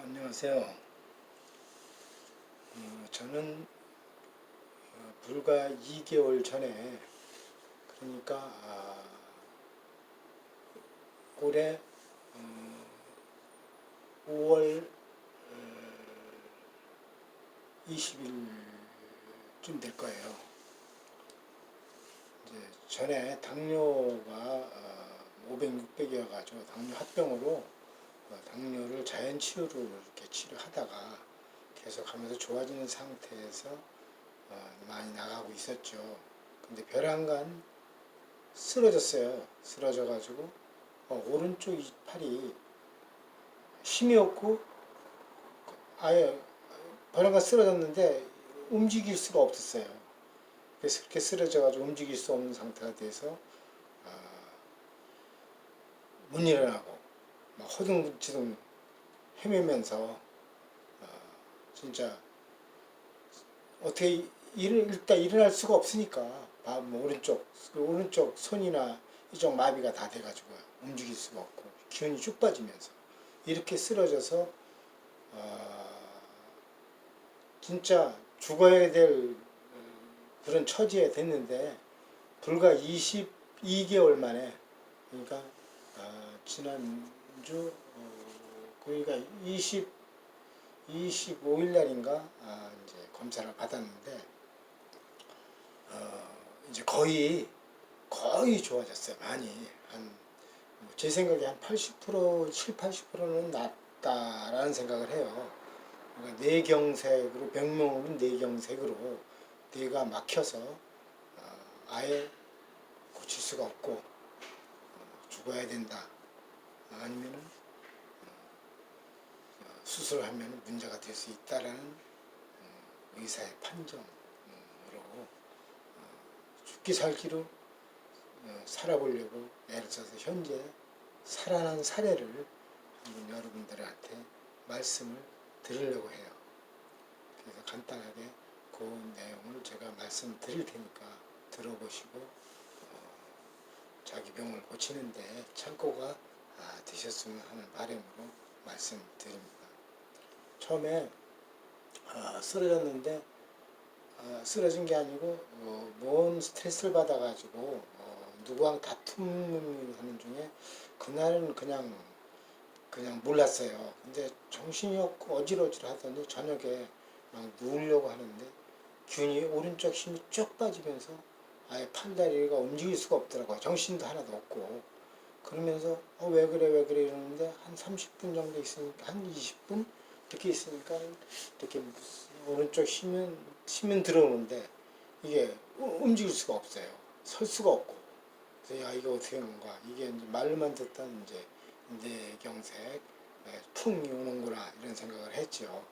안녕하세요. 저는 불과 2개월 전에, 그러니까 올해 5월 20일쯤 될 거예요. 이제 전에 당뇨가 500, 600이어가지고 당뇨 합병으로 당뇨를 자연 치유로 이렇게 치료하다가 계속 하면서 좋아지는 상태에서 많이 나가고 있었죠. 근데 벼랑간 쓰러졌어요. 쓰러져가지고 오른쪽 이 팔이 힘이 없고 아예 벼랑간 쓰러졌는데 움직일 수가 없었어요. 그래서 그렇게 쓰러져가지고 움직일 수 없는 상태가 돼서 못 일어나고 막 허둥지둥 헤매면서 진짜 어떻게 일단 일어날 수가 없으니까 뭐 오른쪽 손이나 이쪽 마비가 다 돼가지고요. 움직일 수가 없고 기운이 쭉 빠지면서 이렇게 쓰러져서 진짜 죽어야 될 그런 처지에 됐는데 불과 22개월 만에, 그러니까 지난주 그러니까 25일 날인가 이제 검사를 받았는데 이제 거의 좋아졌어요. 많이 제 생각에 한 80%, 7, 80%는 낫다라는 생각을 해요. 그러니까 뇌경색으로, 병명은 뇌경색으로 뇌가 막혀서 아예 고칠 수가 없고 죽어야 된다, 아니면은 수술하면 문제가 될 수 있다라는 의사의 판정으로 죽기 살기로 살아보려고 애를 써서 현재 살아난 사례를 한번 여러분들한테 말씀을 드리려고 해요. 그래서 간단하게 그 내용을 제가 말씀드릴 테니까 들어보시고 자기 병을 고치는데 참고가 되셨으면 하는 바람으로 말씀드립니다. 처음에 쓰러졌는데 쓰러진 게 아니고 뭔 스트레스를 받아가지고 누구랑 다툼하는 중에 그날은 그냥 몰랐어요. 근데 정신이 없고 어질어질 하더니 저녁에 막 누우려고 하는데 균이 오른쪽 힘이 쭉 빠지면서 아예 팔다리가 움직일 수가 없더라고요. 정신도 하나도 없고. 그러면서 왜 그래 이러는데 한 30분 정도 있으니까, 한 20분 이렇게 있으니까 이렇게 오른쪽 힘은 들어오는데 이게 움직일 수가 없어요. 설 수가 없고. 그래서 야, 이거 어떻게 하는 거야. 이게 이제 말로만 듣던 이제 뇌경색 풍이 오는구나 이런 생각을 했죠.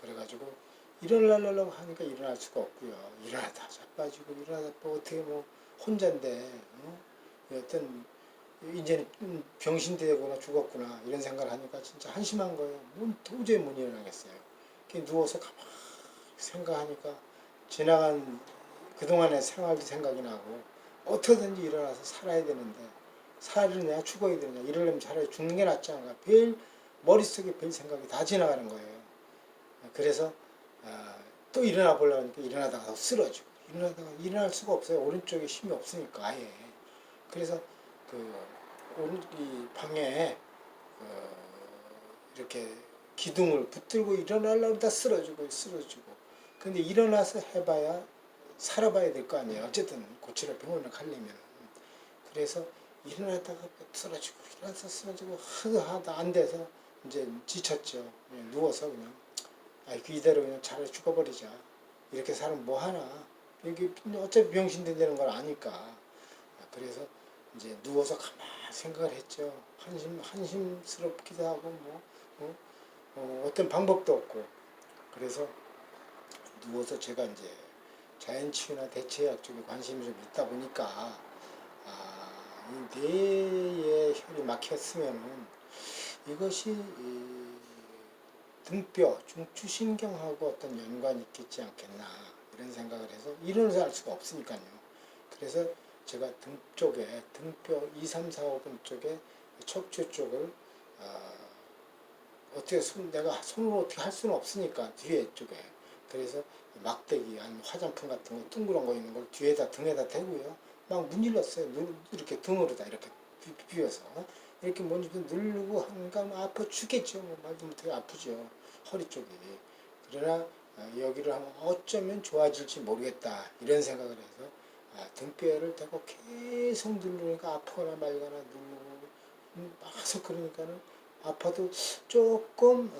그래가지고 일어나려고 하니까 일어날 수가 없고요. 일어나다 자빠지고 일어나다 또 어떻게 뭐 혼자인데 어떤 이제는 병신되거나 죽었구나 이런 생각을 하니까 진짜 한심한 거예요. 도저히 못 일어나겠어요. 누워서 가만히 생각하니까 지나간 그동안의 생활도 생각이 나고 어떻게든지 일어나서 살아야 되는데 살으냐 죽어야 되느냐, 이러려면 차라리 죽는 게 낫지 않을까. 머릿속에 별 생각이 다 지나가는 거예요. 그래서 또 일어나 보려고 하니까 일어나다가 쓰러지고 일어나다가 일어날 수가 없어요. 오른쪽에 힘이 없으니까 아예. 그래서 이 방에 이렇게 기둥을 붙들고 일어나려고 하다 쓰러지고. 근데 일어나서 해봐야 살아봐야 될 거 아니에요. 어쨌든 고치러 병원을 가려면. 그래서 일어나다가 쓰러지고 일어나서 쓰러지고 하다 안 돼서 이제 지쳤죠. 그냥 누워서 그냥 이대로 그냥 차라리 죽어버리자. 이렇게 살면 뭐 하나. 여기 어차피 병신 된다는 걸 아니까. 그래서 이제 누워서 가만히 생각을 했죠. 한심스럽기도 하고 어떤 방법도 없고. 그래서 누워서 제가 이제 자연치유나 대체약 쪽에 관심이 좀 있다 보니까 이 뇌에 혈이 막혔으면은 이것이 등뼈, 중추신경하고 어떤 연관이 있겠지 않겠나 이런 생각을 해서 일어나서 알 수가 없으니까요. 그래서 제가 등 쪽에, 등뼈 2, 3, 4, 5번 쪽에 척추 쪽을 어떻게 내가 손으로 어떻게 할 수는 없으니까 뒤에 쪽에. 그래서 막대기 아니면 화장품 같은 거 둥그런 거 있는 걸 뒤에다 등에다 대고요. 막 문질렀어요. 이렇게 등으로다 이렇게 비벼서 이렇게 먼저 누르고 하니까 아파 죽겠죠. 뭐 말도 못하게 아프죠. 허리 쪽이. 그러나 여기를 하면 어쩌면 좋아질지 모르겠다 이런 생각을 해서 등뼈를 대고 계속 누르니까 아프거나 말거나 누르고 계속 그러니까는 아파도 조금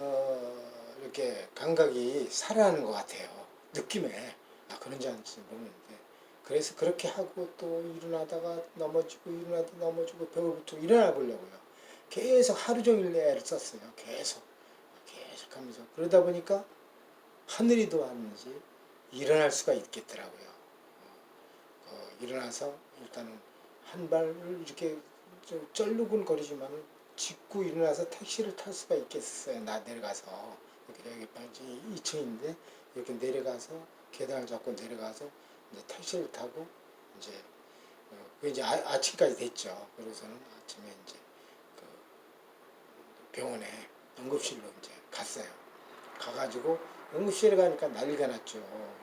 이렇게 감각이 살아나는 것 같아요. 느낌에 그런지 아닌지 모르는데 그래서 그렇게 하고 또 일어나다가 넘어지고 일어나다 넘어지고 벽을 붙고 일어나 보려고요. 계속 하루 종일 애를 썼어요. 계속 하면서 그러다 보니까 하늘이 도왔는지 일어날 수가 있겠더라고요. 일어나서 일단은 한 발을 이렇게 좀 쩔르근거리지만 짚고 일어나서 택시를 탈 수가 있겠어요. 나 내려가서 이렇게 여기 2층인데 이렇게 내려가서 계단을 잡고 내려가서 이제 택시를 타고 이제 그게 이제 아침까지 됐죠. 그래서는 아침에 이제 그 병원에 응급실로 이제 갔어요. 가가지고 응급실에 가니까 난리가 났죠.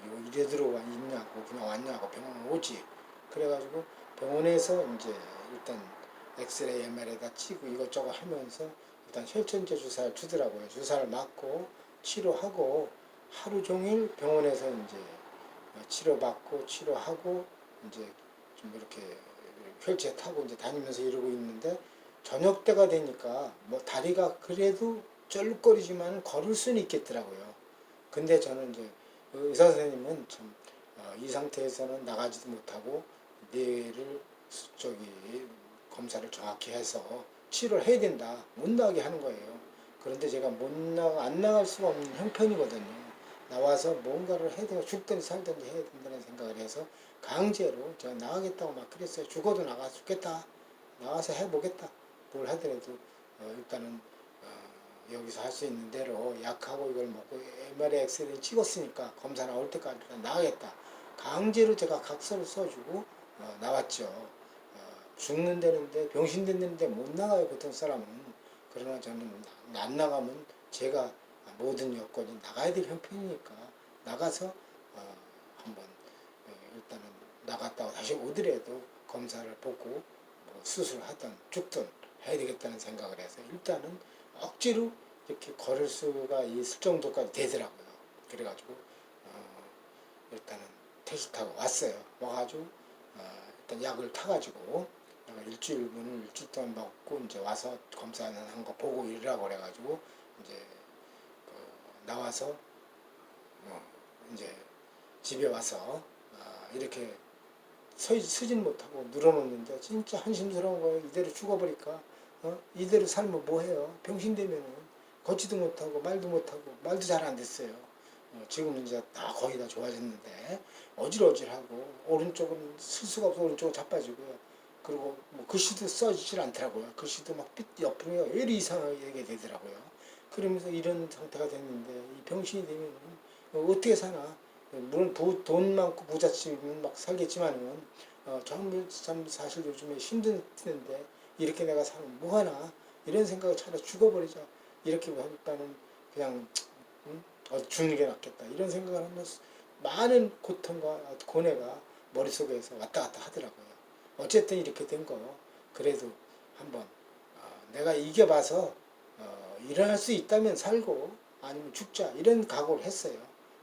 이거 이래 들어와 있냐고 그냥 왔냐고 병원 오지. 그래가지고 병원에서 이제 일단 엑스레이 MR에다 치고 이것저것 하면서 일단 혈전제 주사를 주더라고요. 주사를 맞고 치료하고 하루 종일 병원에서 이제 치료받고 치료하고 이제 좀 이렇게 휠체어 타고 이제 다니면서 이러고 있는데 저녁 때가 되니까 뭐 다리가 그래도 쩔룩거리지만 걸을 수는 있겠더라고요. 근데 저는 이제 그 의사 선생님은 참 이 상태에서는 나가지도 못하고 뇌를 저기 검사를 정확히 해서 치료를 해야 된다. 못 나가게 하는 거예요. 그런데 제가 안 나갈 수가 없는 형편이거든요. 나와서 뭔가를 해야 되고 죽든지 살든지 해야 된다는 생각을 해서 강제로 제가 나가겠다고 막 그랬어요. 죽어도 나가 죽겠다. 나가서 해보겠다. 뭘 하더라도 일단은 여기서 할 수 있는 대로 약하고 이걸 먹고 MRI 엑스레이 찍었으니까 검사 나올 때까지 나가겠다. 강제로 제가 각서를 써주고 나왔죠. 죽는다는데 병신 됐는데 못 나가요 보통 사람은. 그러나 저는 안 나가면 제가 모든 여건이 나가야 될 형편이니까 나가서 한번 일단은 나갔다가 다시 오더라도 검사를 보고 뭐 수술하든 죽든 해야 되겠다는 생각을 해서 일단은 억지로 이렇게 걸을 수가 있을 정도까지 되더라고요. 그래가지고 일단은 택시 타고 왔어요. 와가지고 일단 약을 타가지고 일주일 동안 먹고 이제 와서 검사한 거 보고 이러라고 그래가지고 이제 나와서 이제 집에 와서 이렇게 서진 못하고 늘어놓는데 진짜 한심스러운 거예요. 이대로 죽어버릴까? 이대로 살면 뭐해요? 병신 되면은 걷지도 못하고 말도 못하고 말도 잘 안 됐어요. 지금 이제 다 거의 다 좋아졌는데 어질어질하고 오른쪽은 쓸 수가 없어 오른쪽은 자빠지고요. 그리고 뭐 글씨도 써지질 않더라고요. 글씨도 막 옆으로 왜 이리 이상하게 되더라고요. 그러면서 이런 상태가 됐는데 이 병신이 되면 어떻게 사나? 물론 돈 많고 부잣집이면 막 살겠지만은 참 사실 요즘에 힘든데 이렇게 내가 살면 뭐하나 이런 생각을 차라리 죽어버리자 이렇게 하니까는 그냥 죽는 게 낫겠다 이런 생각을 하면서 많은 고통과 고뇌가 머릿속에서 왔다 갔다 하더라고요. 어쨌든 이렇게 된 거 그래도 한번 내가 이겨봐서 일어날 수 있다면 살고 아니면 죽자 이런 각오를 했어요.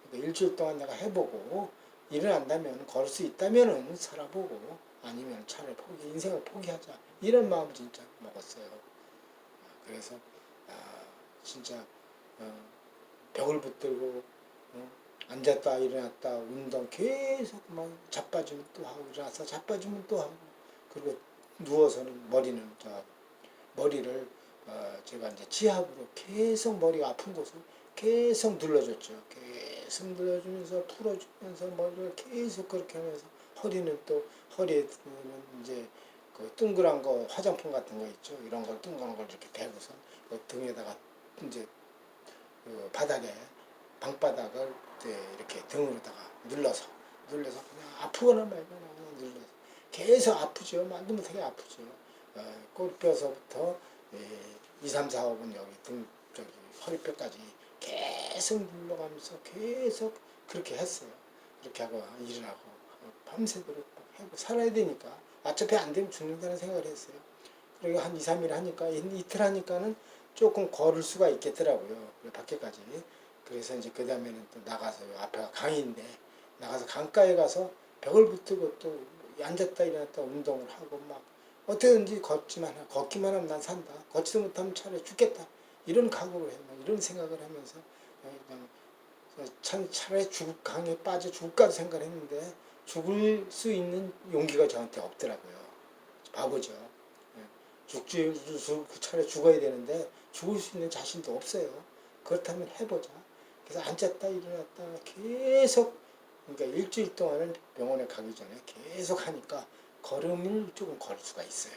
그러니까 일주일 동안 내가 해보고 일어난다면 걸을 수 있다면은 살아보고 아니면 차라리 인생을 포기하자 이런 마음 진짜 먹었어요. 그래서 진짜 벽을 붙들고 앉았다 일어났다 운동 계속 막 자빠지면 또 하고 일어나서 자빠지면 또 하고 그리고 누워서는 머리를 제가 이제 지압으로 계속 머리가 아픈 곳을 계속 눌러줬죠. 계속 눌러주면서 풀어주면서 머리를 계속 그렇게 하면서 허리에 이제 그 둥그란 거 화장품 같은 거 있죠. 이런 걸 둥그런 걸 이렇게 대고서 그 등에다가 이제 그 바닥에 방바닥을 이렇게 등으로다가 눌러서 그냥 아프거나 말거나 눌러서 계속 아프죠. 말도 못하게 아프죠. 꼬리뼈서부터 2, 3, 4, 5분 여기 등 저기 허리뼈까지 계속 눌러가면서 계속 그렇게 했어요. 그렇게 하고 일어나고 밤새도록 하고 살아야 되니까 어차피 안 되면 죽는다는 생각을 했어요. 그리고 한 2, 3일 하니까 이틀 하니까는 조금 걸을 수가 있겠더라고요. 밖에까지. 그래서 이제 그 다음에는 또 나가서요. 앞에가 강인데 나가서 강가에 가서 벽을 붙들고 또 앉았다 일어났다 운동을 하고 막 어떻게든지 걷기만 하면 난 산다. 걷지도 못하면 차라리 죽겠다. 이런 각오를 해. 이런 생각을 하면서 그냥 차라리 강에 빠져 죽을까 생각을 했는데 죽을 수 있는 용기가 저한테 없더라고요. 바보죠. 차라리 죽어야 되는데 죽을 수 있는 자신도 없어요. 그렇다면 해보자. 그래서 앉았다 일어났다 계속 그러니까 일주일 동안은 병원에 가기 전에 계속 하니까 걸음을 조금 걸을 수가 있어요.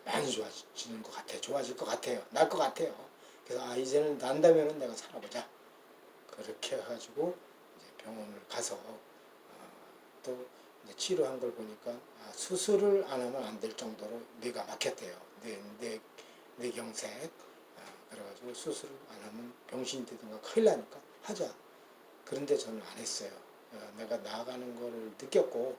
많이 좋아지는 것 같아요. 좋아질 것 같아요. 날 것 같아요. 그래서 이제는 난다면은 내가 살아보자. 그렇게 해가지고 이제 병원을 가서 또 이제 치료한 걸 보니까 수술을 안 하면 안 될 정도로 뇌가 막혔대요. 뇌경색. 그래가지고 수술을 안 하면 병신이 되든가 큰일 나니까 하자. 그런데 저는 안 했어요. 내가 나가는 거를 느꼈고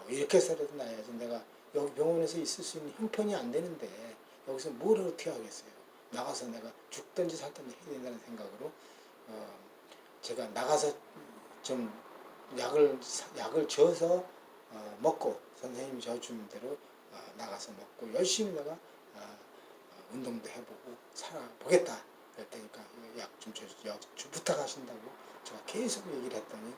이렇게 해서라도 나야지. 내가 여기 병원에서 있을 수 있는 형편이 안 되는데 여기서 뭘 어떻게 하겠어요. 나가서 내가 죽든지 살든지 해야 된다는 생각으로 제가 나가서 좀 약을 져서 먹고 선생님이 져주는 대로 나가서 먹고 열심히 내가 운동도 해보고 살아보겠다. 그랬더니까 약 좀 부탁하신다고 제가 계속 얘기를 했더니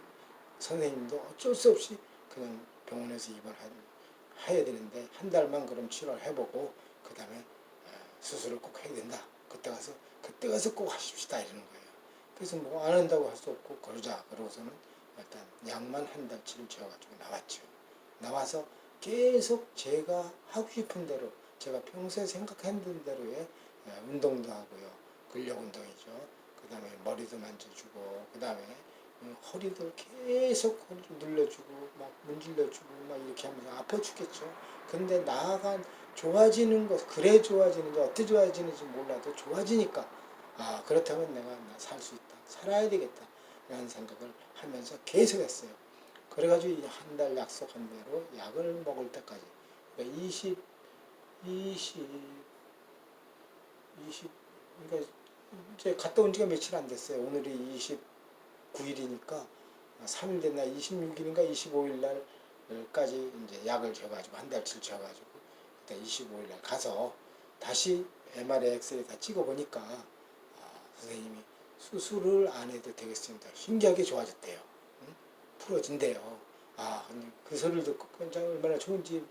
선생님도 어쩔 수 없이 그냥 병원에서 입원해야 되는데 한 달만 그럼 치료를 해보고 그 다음에 수술을 꼭 해야 된다. 그때 가서 꼭 하십시다 이러는 거예요. 그래서 뭐 안 한다고 할 수 없고 그러자. 그러고서는 일단 약만 한 달치를 지어가지고 나왔죠. 나와서 계속 제가 하고 싶은 대로 제가 평소에 생각했던 대로의 운동도 하고요. 근력 운동이죠. 그 다음에 머리도 만져주고 그 다음에 허리도 계속 허리를 눌러주고 막 문질러주고 막 이렇게 하면서 아파 죽겠죠. 근데 나아가 좋아지는 것 그래 좋아지는지 어떻게 좋아지는지 몰라도 좋아지니까 그렇다면 내가 살 수 있다. 살아야 되겠다. 라는 생각을 하면서 계속 했어요. 그래가지고 한 달 약속한 대로 약을 먹을 때까지 그러니까 20 그러니까 이제 갔다 온 지가 며칠 안 됐어요. 오늘이 29일이니까 3일 됐나 26일인가 25일 날까지 이제 약을 줘가지고 한 달치를 줘가지고 그때 25일 날 가서 다시 MRI, 엑스레이 다 찍어보니까 선생님이 수술을 안 해도 되겠습니다. 신기하게 좋아졌대요. 응? 풀어진대요. 근데 그 소리를 듣고 얼마나 좋은지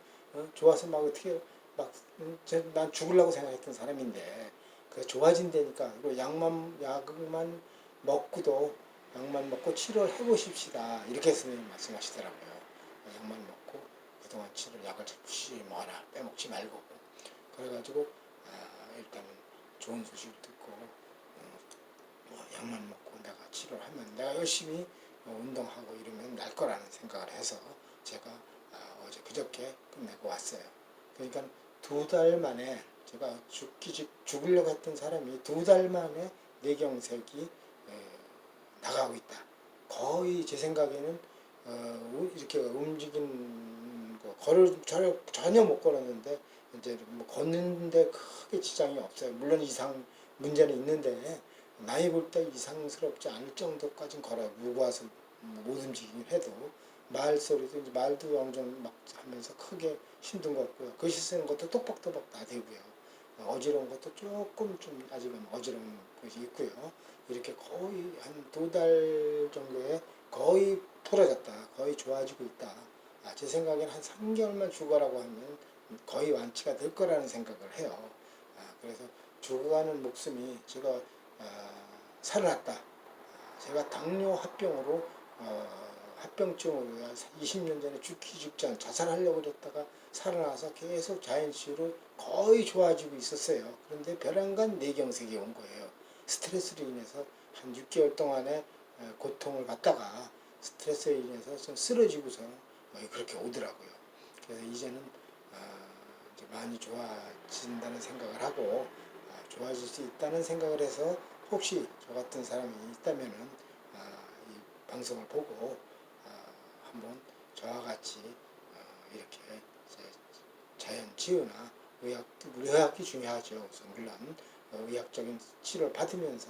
좋아서 막 어떻게 난 죽으려고 생각했던 사람인데 그 좋아진다니까 이거 약만 먹고도 약만 먹고 치료를 해보십시다. 이렇게 선생님 말씀하시더라고요. 약만 먹고 그동안 약을 잡시 먹어라. 빼먹지 말고. 그래가지고 일단은 좋은 소식을 듣고 약만 먹고 내가 치료를 하면 내가 열심히 운동하고 이러면 날 거라는 생각을 해서 제가 어제 그저께 끝내고 왔어요. 그러니까 2달 만에 제가 죽으려고 했던 사람이 2달 만에 뇌경색이 나가고 있다. 거의 제 생각에는 이렇게 움직이는 거 전혀 못 걸었는데 이제 뭐 걷는데 크게 지장이 없어요. 물론 문제는 있는데 나이 볼 때 이상스럽지 않을 정도까지는 걸어요. 무거워서 못 움직이긴 해도 말소리도 이제 말도 어느 정도 막 하면서 크게 힘든 것 같고요. 글씨 쓰는 것도 똑박똑박 다 되고요. 어지러운 것도 조금 좀 아직은 어지러운 것이 있고요. 이렇게 거의 한 2달 정도에 거의 풀어졌다. 거의 좋아지고 있다. 제 생각에는 한 3개월만 죽어라고 하면 거의 완치가 될 거라는 생각을 해요. 그래서 죽어가는 목숨이 제가 살아났다. 제가 당뇨 합병으로 합병증으로 20년 전에 죽기 직전 자살하려고 그랬다가 살아나서 계속 자연치유로 거의 좋아지고 있었어요. 그런데 벼랑간 뇌경색이 온 거예요. 스트레스로 인해서 한 6개월 동안의 고통을 받다가 스트레스에 인해서 좀 쓰러지고서 그렇게 오더라고요. 그래서 이제는 이제 많이 좋아진다는 생각을 하고 좋아질 수 있다는 생각을 해서 혹시 저 같은 사람이 있다면은 이 방송을 보고 한번 저와 같이 이렇게 자연 치유나 의학이 중요하죠. 우선 물론 의학적인 치료를 받으면서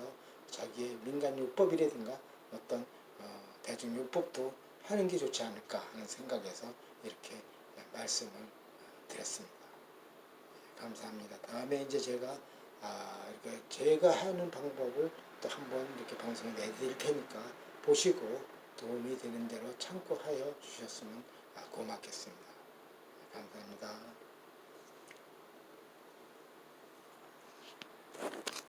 자기의 민간요법이라든가 어떤 대중요법도 하는 게 좋지 않을까 하는 생각에서 이렇게 말씀을 드렸습니다. 감사합니다. 다음에 이제 제가 이렇게 제가 하는 방법을 또 한번 이렇게 방송에 내드릴 테니까 보시고 도움이 되는 대로 참고하여 주셨으면 고맙겠습니다. 감사합니다.